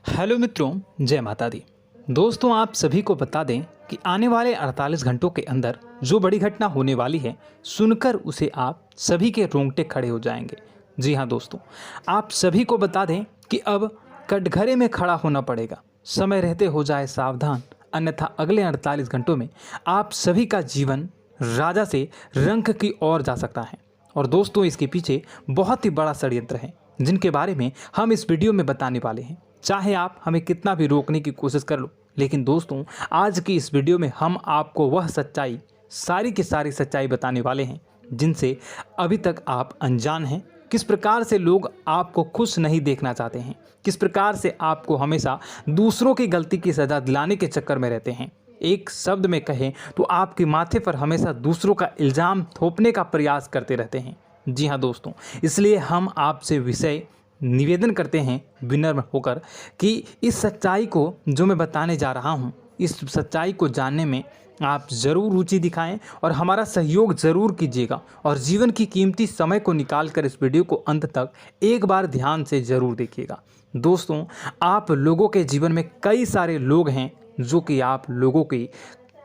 Hello मित्रों, जय माता दी। दोस्तों, आप सभी को बता दें कि आने वाले 48 घंटों के अंदर जो बड़ी घटना होने वाली है, सुनकर उसे आप सभी के रोंगटे खड़े हो जाएंगे। जी हाँ दोस्तों, आप सभी को बता दें कि अब कटघरे में खड़ा होना पड़ेगा। समय रहते हो जाए सावधान, अन्यथा अगले 48 घंटों में आप सभी का जीवन राजा से रंक की ओर जा सकता है। और दोस्तों, इसके पीछे बहुत ही बड़ा षड्यंत्र है, जिनके बारे में हम इस वीडियो में बताने वाले हैं। चाहे आप हमें कितना भी रोकने की कोशिश कर लो, लेकिन दोस्तों, आज की इस वीडियो में हम आपको वह सच्चाई, सारी की सारी सच्चाई बताने वाले हैं जिनसे अभी तक आप अनजान हैं। किस प्रकार से लोग आपको खुश नहीं देखना चाहते हैं, किस प्रकार से आपको हमेशा दूसरों की गलती की सज़ा दिलाने के चक्कर में रहते हैं। एक शब्द में कहें तो आपके माथे पर हमेशा दूसरों का इल्ज़ाम थोपने का प्रयास करते रहते हैं। जी हाँ दोस्तों, इसलिए हम आपसे विषय निवेदन करते हैं विनम्र होकर कि इस सच्चाई को जो मैं बताने जा रहा हूँ, इस सच्चाई को जानने में आप ज़रूर रुचि दिखाएं और हमारा सहयोग ज़रूर कीजिएगा। और जीवन की कीमती समय को निकाल कर इस वीडियो को अंत तक एक बार ध्यान से ज़रूर देखिएगा। दोस्तों, आप लोगों के जीवन में कई सारे लोग हैं जो कि आप लोगों की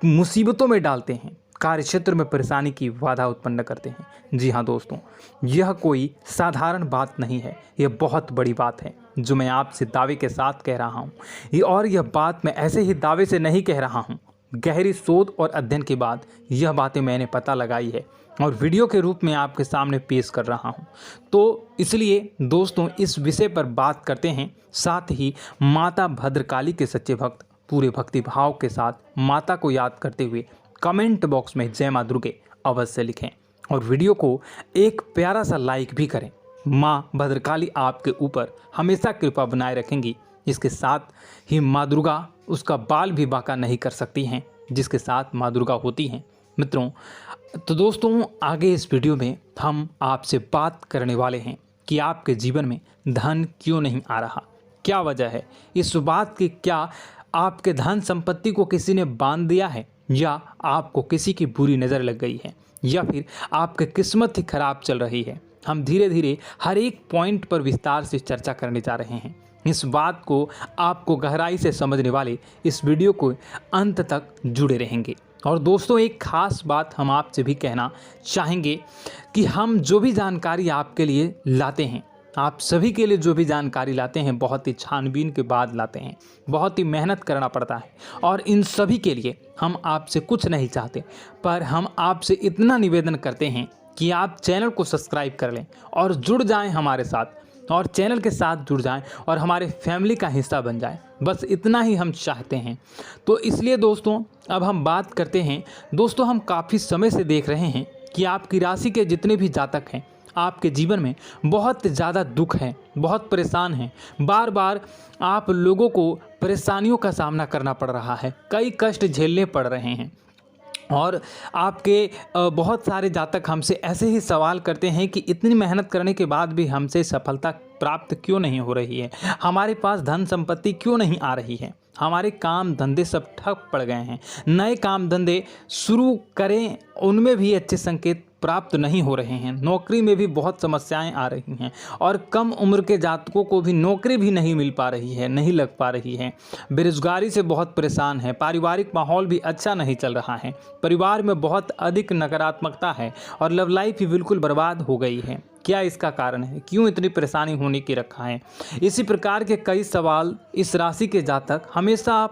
मुसीबतों में डालते हैं, कार्य क्षेत्र में परेशानी की बाधा उत्पन्न करते हैं। जी हाँ दोस्तों, यह कोई साधारण बात नहीं है, यह बहुत बड़ी बात है जो मैं आपसे दावे के साथ कह रहा हूँ। और यह बात मैं ऐसे ही दावे से नहीं कह रहा हूँ, गहरी शोध और अध्ययन के बाद यह बातें मैंने पता लगाई है और वीडियो के रूप में आपके सामने पेश कर रहा हूँ। तो इसलिए दोस्तों, इस विषय पर बात करते हैं। साथ ही माता भद्रकाली के सच्चे भक्त पूरे भक्ति भाव के साथ माता को याद करते हुए कमेंट बॉक्स में जय मां दुर्गे अवश्य लिखें और वीडियो को एक प्यारा सा लाइक भी करें। माँ भद्रकाली आपके ऊपर हमेशा कृपा बनाए रखेंगी। इसके साथ ही माँ दुर्गा उसका बाल भी बांका नहीं कर सकती हैं, जिसके साथ माँ दुर्गा होती हैं। मित्रों, तो दोस्तों, आगे इस वीडियो में हम आपसे बात करने वाले हैं कि आपके जीवन में धन क्यों नहीं आ रहा, क्या वजह है इस बात की। क्या आपके धन संपत्ति को किसी ने बांध दिया है, या आपको किसी की बुरी नज़र लग गई है, या फिर आपकी किस्मत ही खराब चल रही है। हम धीरे धीरे हर एक पॉइंट पर विस्तार से चर्चा करने जा रहे हैं। इस बात को आपको गहराई से समझने वाले इस वीडियो को अंत तक जुड़े रहेंगे। और दोस्तों, एक खास बात हम आपसे भी कहना चाहेंगे कि हम जो भी जानकारी आपके लिए लाते हैं, आप सभी के लिए जो भी जानकारी लाते हैं, बहुत ही छानबीन के बाद लाते हैं, बहुत ही मेहनत करना पड़ता है। और इन सभी के लिए हम आपसे कुछ नहीं चाहते, पर हम आपसे इतना निवेदन करते हैं कि आप चैनल को सब्सक्राइब कर लें और जुड़ जाएं हमारे साथ, और चैनल के साथ जुड़ जाएं और हमारे फैमिली का हिस्सा बन जाएं। बस इतना ही हम चाहते हैं। तो इसलिए दोस्तों, अब हम बात करते हैं। दोस्तों, हम काफ़ी समय से देख रहे हैं कि आपकी राशि के जितने भी जातक हैं, आपके जीवन में बहुत ज़्यादा दुख है, बहुत परेशान हैं। बार बार आप लोगों को परेशानियों का सामना करना पड़ रहा है, कई कष्ट झेलने पड़ रहे हैं। और आपके बहुत सारे जातक हमसे ऐसे ही सवाल करते हैं कि इतनी मेहनत करने के बाद भी हमसे सफलता प्राप्त क्यों नहीं हो रही है, हमारे पास धन संपत्ति क्यों नहीं आ रही है, हमारे काम धंधे सब ठप पड़ गए हैं, नए काम धंधे शुरू करें उनमें भी अच्छे संकेत प्राप्त नहीं हो रहे हैं, नौकरी में भी बहुत समस्याएं आ रही हैं, और कम उम्र के जातकों को भी नौकरी भी नहीं मिल पा रही है, नहीं लग पा रही है, बेरोजगारी से बहुत परेशान है, पारिवारिक माहौल भी अच्छा नहीं चल रहा है, परिवार में बहुत अधिक नकारात्मकता है और लव लाइफ भी बिल्कुल बर्बाद हो गई है। क्या इसका कारण है, क्यों इतनी परेशानी होने की रखा है? इसी प्रकार के कई सवाल इस राशि के जातक हमेशा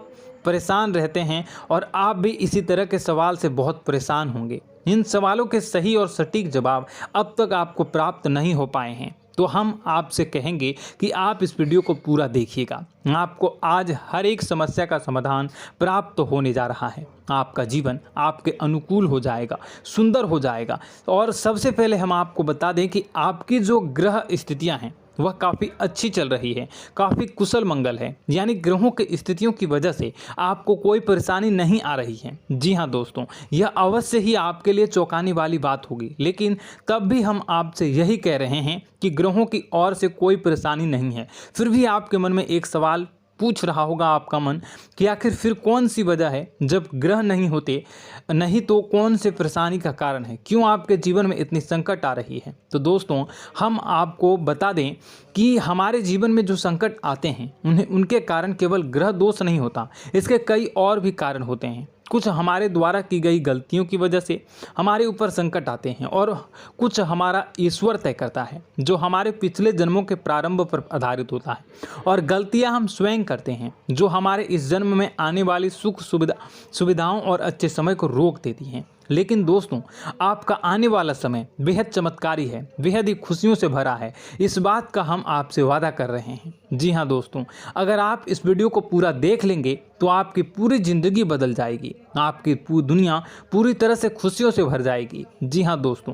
परेशान रहते हैं, और आप भी इसी तरह के सवाल से बहुत परेशान होंगे। इन सवालों के सही और सटीक जवाब अब तक आपको प्राप्त नहीं हो पाए हैं, तो हम आपसे कहेंगे कि आप इस वीडियो को पूरा देखिएगा। आपको आज हर एक समस्या का समाधान प्राप्त होने जा रहा है। आपका जीवन आपके अनुकूल हो जाएगा, सुंदर हो जाएगा। और सबसे पहले हम आपको बता दें कि आपकी जो ग्रह स्थितियां हैं वह काफ़ी अच्छी चल रही है, काफ़ी कुशल मंगल है, यानी ग्रहों की स्थितियों की वजह से आपको कोई परेशानी नहीं आ रही है। जी हाँ दोस्तों, यह अवश्य ही आपके लिए चौंकाने वाली बात होगी, लेकिन तब भी हम आपसे यही कह रहे हैं कि ग्रहों की ओर से कोई परेशानी नहीं है। फिर भी आपके मन में एक सवाल पूछ रहा होगा आपका मन कि आखिर फिर कौन सी वजह है, जब ग्रह नहीं होते नहीं तो कौन से परेशानी का कारण है, क्यों आपके जीवन में इतनी संकट आ रही है। तो दोस्तों हम आपको बता दें कि हमारे जीवन में जो संकट आते हैं उनके कारण केवल ग्रह दोष नहीं होता, इसके कई और भी कारण होते हैं। कुछ हमारे द्वारा की गई गलतियों की वजह से हमारे ऊपर संकट आते हैं और कुछ हमारा ईश्वर तय करता है, जो हमारे पिछले जन्मों के प्रारंभ पर आधारित होता है। और गलतियां हम स्वयं करते हैं, जो हमारे इस जन्म में आने वाली सुख सुविधाओं और अच्छे समय को रोक देती हैं। लेकिन दोस्तों आपका आने वाला समय बेहद चमत्कारी है, बेहद ही खुशियों से भरा है, इस बात का हम आपसे वादा कर रहे हैं। जी हाँ दोस्तों, अगर आप इस वीडियो को पूरा देख लेंगे तो आपकी पूरी ज़िंदगी बदल जाएगी, आपकी पूरी दुनिया पूरी तरह से खुशियों से भर जाएगी। जी हाँ दोस्तों,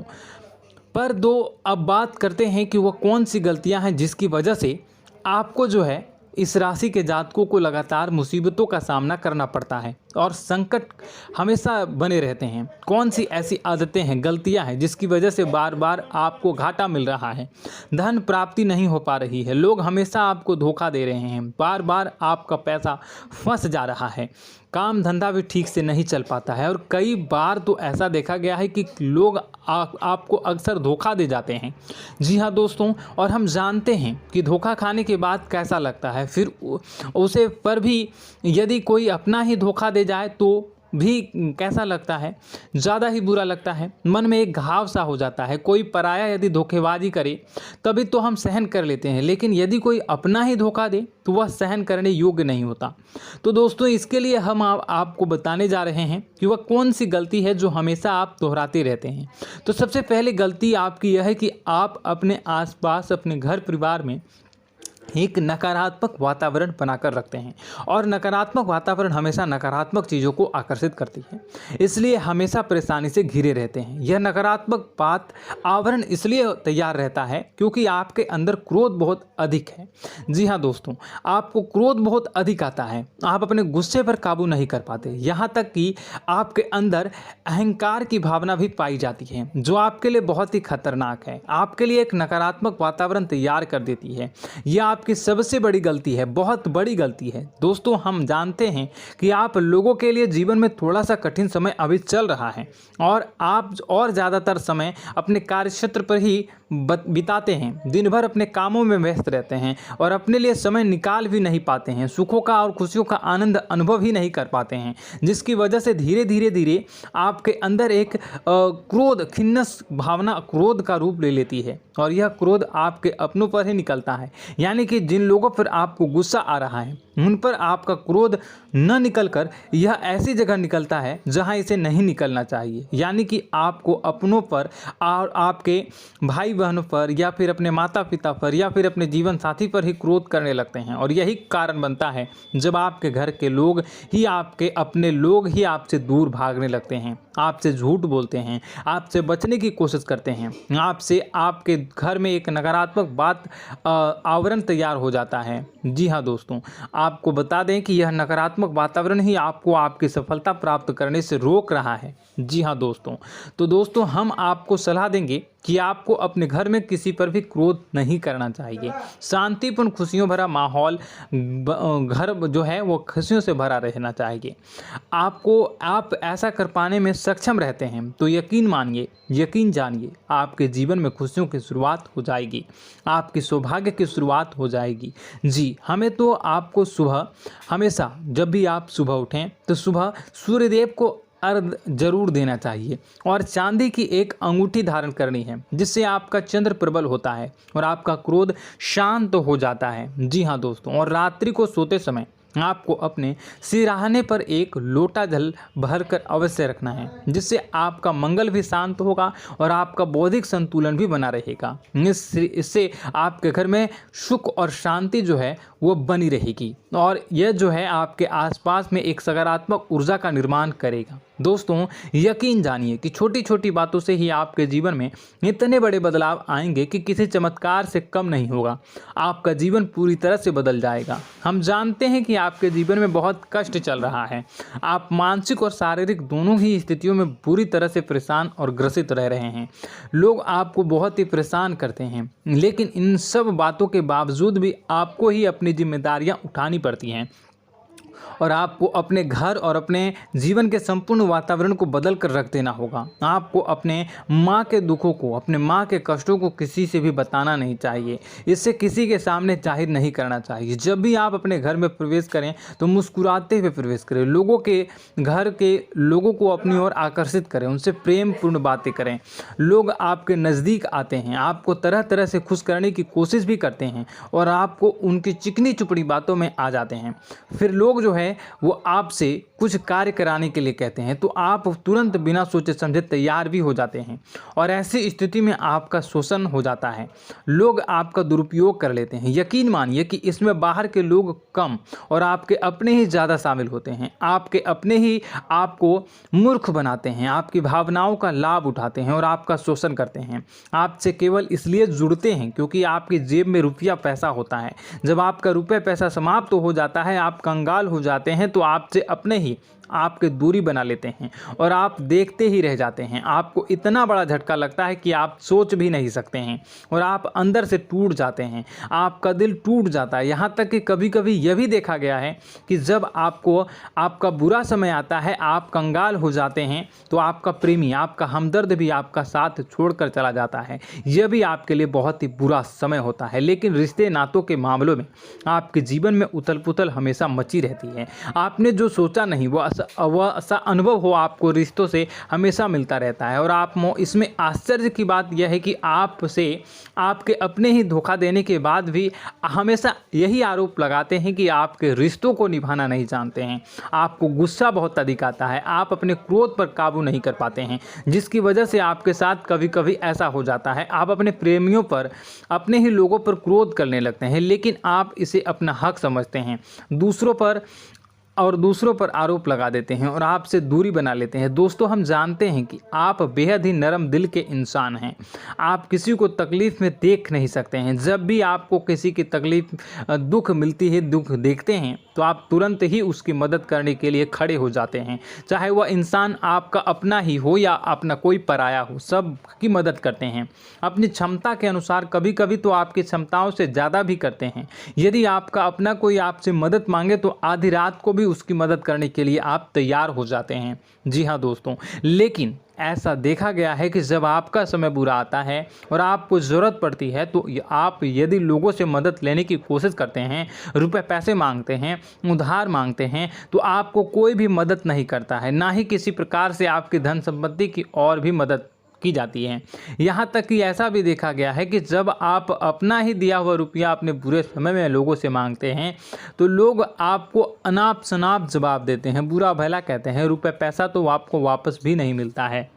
पर अब बात करते हैं कि वह कौन सी गलतियां हैं जिसकी वजह से आपको जो है इस राशि के जातकों को लगातार मुसीबतों का सामना करना पड़ता है और संकट हमेशा बने रहते हैं। कौन सी ऐसी आदतें हैं, गलतियां हैं जिसकी वजह से बार बार आपको घाटा मिल रहा है, धन प्राप्ति नहीं हो पा रही है, लोग हमेशा आपको धोखा दे रहे हैं, बार बार आपका पैसा फंस जा रहा है, काम धंधा भी ठीक से नहीं चल पाता है और कई बार तो ऐसा देखा गया है कि लोग आपको अक्सर धोखा दे जाते हैं। जी हाँ दोस्तों, और हम जानते हैं कि धोखा खाने के बाद कैसा लगता है, फिर उसे पर भी यदि कोई अपना ही धोखा दे जाए तो भी कैसा लगता है, ज़्यादा ही बुरा लगता है, मन में एक घाव सा हो जाता है। कोई पराया यदि धोखेबाजी करे तभी तो हम सहन कर लेते हैं, लेकिन यदि कोई अपना ही धोखा दे तो वह सहन करने योग्य नहीं होता। तो दोस्तों इसके लिए हम आपको बताने जा रहे हैं कि वह कौन सी गलती है जो हमेशा आप दोहराते रहते हैं। तो सबसे पहले गलती आपकी यह है कि आप अपने आसपास, अपने घर परिवार में एक नकारात्मक वातावरण बनाकर रखते हैं और नकारात्मक वातावरण हमेशा नकारात्मक चीज़ों को आकर्षित करती है, इसलिए हमेशा परेशानी से घिरे रहते हैं। यह नकारात्मक आवरण इसलिए तैयार रहता है क्योंकि आपके अंदर क्रोध बहुत अधिक है। जी हाँ दोस्तों, आपको क्रोध बहुत अधिक आता है, आप अपने गुस्से पर काबू नहीं कर पाते, यहाँ तक कि आपके अंदर अहंकार की भावना भी पाई जाती है, जो आपके लिए बहुत ही खतरनाक है, आपके लिए एक नकारात्मक वातावरण तैयार कर देती है। यह आपकी सबसे बड़ी गलती है, बहुत बड़ी गलती है। दोस्तों हम जानते हैं कि आप लोगों के लिए जीवन में थोड़ा सा कठिन समय अभी चल रहा है और आप और ज़्यादातर समय अपने कार्यक्षेत्र पर ही बिताते हैं, दिन भर अपने कामों में व्यस्त रहते हैं और अपने लिए समय निकाल भी नहीं पाते हैं, सुखों का और खुशियों का आनंद अनुभव ही नहीं कर पाते हैं, जिसकी वजह से धीरे धीरे आपके अंदर एक क्रोध, खिन्नस भावना क्रोध का रूप ले लेती है और यह क्रोध आपके अपनों पर ही निकलता है। यानी कि जिन लोगों पर आपको गुस्सा आ रहा है उन पर आपका क्रोध न निकलकर यह ऐसी जगह निकलता है जहां इसे नहीं निकलना चाहिए। यानी कि आपको अपनों पर और आपके भाई बहनों पर या फिर अपने माता पिता पर या फिर अपने जीवन साथी पर ही क्रोध करने लगते हैं और यही कारण बनता है जब आपके घर के लोग ही, आपके अपने लोग ही आपसे दूर भागने लगते हैं, आपसे झूठ बोलते हैं, आपसे बचने की कोशिश करते हैं, आपसे आपके घर में एक नकारात्मक आवरण तैयार हो जाता है। जी हाँ दोस्तों, आपको बता दें कि यह नकारात्मक वातावरण ही आपको आपकी सफलता प्राप्त करने से रोक रहा है। जी हाँ दोस्तों, तो दोस्तों हम आपको सलाह देंगे कि आपको अपने घर में किसी पर भी क्रोध नहीं करना चाहिए। शांतिपूर्ण खुशियों भरा माहौल, घर जो है वो खुशियों से भरा रहना चाहिए। आप ऐसा कर पाने में सक्षम रहते हैं तो यकीन मानिए, यकीन जानिए, आपके जीवन में खुशियों की शुरुआत हो जाएगी, आपकी सौभाग्य की शुरुआत हो जाएगी। जी, हमें तो आपको सुबह, हमेशा जब भी आप सुबह उठें तो सुबह सूर्यदेव को अर्घ जरूर देना चाहिए और चांदी की एक अंगूठी धारण करनी है, जिससे आपका चंद्र प्रबल होता है और आपका क्रोध शांत हो जाता है। जी हाँ दोस्तों, और रात्रि को सोते समय आपको अपने सिरहाने पर एक लोटा जल भरकर अवश्य रखना है, जिससे आपका मंगल भी शांत होगा और आपका बौद्धिक संतुलन भी बना रहेगा। इससे आपके घर में सुख और शांति जो है वो बनी रहेगी और यह जो है आपके आसपास में एक सकारात्मक ऊर्जा का निर्माण करेगा। दोस्तों, यकीन जानिए कि छोटी छोटी बातों से ही आपके जीवन में इतने बड़े बदलाव आएंगे कि किसी चमत्कार से कम नहीं होगा। आपका जीवन पूरी तरह से बदल जाएगा। हम जानते हैं कि आपके जीवन में बहुत कष्ट चल रहा है। आप मानसिक और शारीरिक दोनों ही स्थितियों में पूरी तरह से परेशान और ग्रसित रह रहे हैं। लोग आपको बहुत ही परेशान करते हैं, लेकिन इन सब बातों के बावजूद भी आपको ही अपनी जिम्मेदारियां उठानी पड़ती हैं और आपको अपने घर और अपने जीवन के संपूर्ण वातावरण को बदल कर रख देना होगा। आपको अपने माँ के दुखों को, अपने माँ के कष्टों को किसी से भी बताना नहीं चाहिए। इससे किसी के सामने जाहिर नहीं करना चाहिए। जब भी आप अपने घर में प्रवेश करें तो मुस्कुराते हुए प्रवेश करें। लोगों के घर के लोगों को अपनी ओर आकर्षित करें, उनसे प्रेम पूर्ण बातें करें। लोग आपके नज़दीक आते हैं, आपको तरह तरह से खुश करने की कोशिश भी करते हैं और आपको उनकी चिकनी चुपड़ी बातों में आ जाते हैं। फिर लोग जो है वो आपसे कुछ कार्य कराने के लिए कहते हैं तो आप तुरंत बिना सोचे समझे तैयार भी हो जाते हैं और ऐसी स्थिति में आपका शोषण हो जाता है। लोग आपका दुरुपयोग कर लेते हैं। यकीन मानिए कि इसमें बाहर के लोग कम और आपके अपने ही ज़्यादा शामिल होते हैं। आपके अपने ही आपको मूर्ख बनाते हैं, आपकी भावनाओं का लाभ उठाते हैं और आपका शोषण करते हैं। आपसे केवल इसलिए जुड़ते हैं क्योंकि आपकी जेब में रुपया पैसा होता है। जब आपका रुपया पैसा समाप्त हो जाता है, आप कंगाल हो जाते हैं तो आपसे अपने ही आपके दूरी बना लेते हैं और आप देखते ही रह जाते हैं। आपको इतना बड़ा झटका लगता है कि आप सोच भी नहीं सकते हैं और आप अंदर से टूट जाते हैं। आपका दिल टूट जाता है। यहाँ तक कि कभी कभी यह भी देखा गया है कि जब आपको आपका बुरा समय आता है, आप कंगाल हो जाते हैं तो आपका प्रेमी, आपका हमदर्द भी आपका साथ छोड़कर चला जाता है। यह भी आपके लिए बहुत ही बुरा समय होता है। लेकिन रिश्ते नातों के मामलों में आपके जीवन में उथल पुथल हमेशा मची रहती है। आपने जो सोचा नहीं वह ऐसा अनुभव हो आपको रिश्तों से हमेशा मिलता रहता है। और आप इसमें आश्चर्य की बात यह है कि आपसे आपके अपने ही धोखा देने के बाद भी हमेशा यही आरोप लगाते हैं कि आपके रिश्तों को निभाना नहीं जानते हैं। आपको गुस्सा बहुत अधिक आता है, आप अपने क्रोध पर काबू नहीं कर पाते हैं, जिसकी वजह से आपके साथ कभी कभी ऐसा हो जाता है आप अपने प्रेमियों पर, अपने ही लोगों पर क्रोध करने लगते हैं, लेकिन आप इसे अपना हक समझते हैं। दूसरों पर आरोप लगा देते हैं और आपसे दूरी बना लेते हैं। दोस्तों, हम जानते हैं कि आप बेहद ही नरम दिल के इंसान हैं। आप किसी को तकलीफ़ में देख नहीं सकते हैं। जब भी आपको किसी की तकलीफ, दुख मिलती है, दुख देखते हैं तो आप तुरंत ही उसकी मदद करने के लिए खड़े हो जाते हैं। चाहे वह इंसान आपका अपना ही हो या अपना कोई पराया हो, सब की मदद करते हैं अपनी क्षमता के अनुसार। कभी कभी तो आपकी क्षमताओं से ज़्यादा भी करते हैं। यदि आपका अपना कोई आपसे मदद मांगे तो आधी रात को भी उसकी मदद करने के लिए आप तैयार हो जाते हैं। जी हाँ दोस्तों, लेकिन ऐसा देखा गया है कि जब आपका समय बुरा आता है और आपको ज़रूरत पड़ती है तो आप यदि लोगों से मदद लेने की कोशिश करते हैं, रुपए पैसे मांगते हैं, उधार मांगते हैं, तो आपको कोई भी मदद नहीं करता है। ना ही किसी प्रकार से आपकी धन संपत्ति की और भी मदद की जाती है। यहाँ तक कि ऐसा भी देखा गया है कि जब आप अपना ही दिया हुआ रुपया अपने बुरे समय में लोगों से मांगते हैं तो लोग आपको अनाप शनाप जवाब देते हैं, बुरा भला कहते हैं। रुपये पैसा तो आपको वापस भी नहीं मिलता है।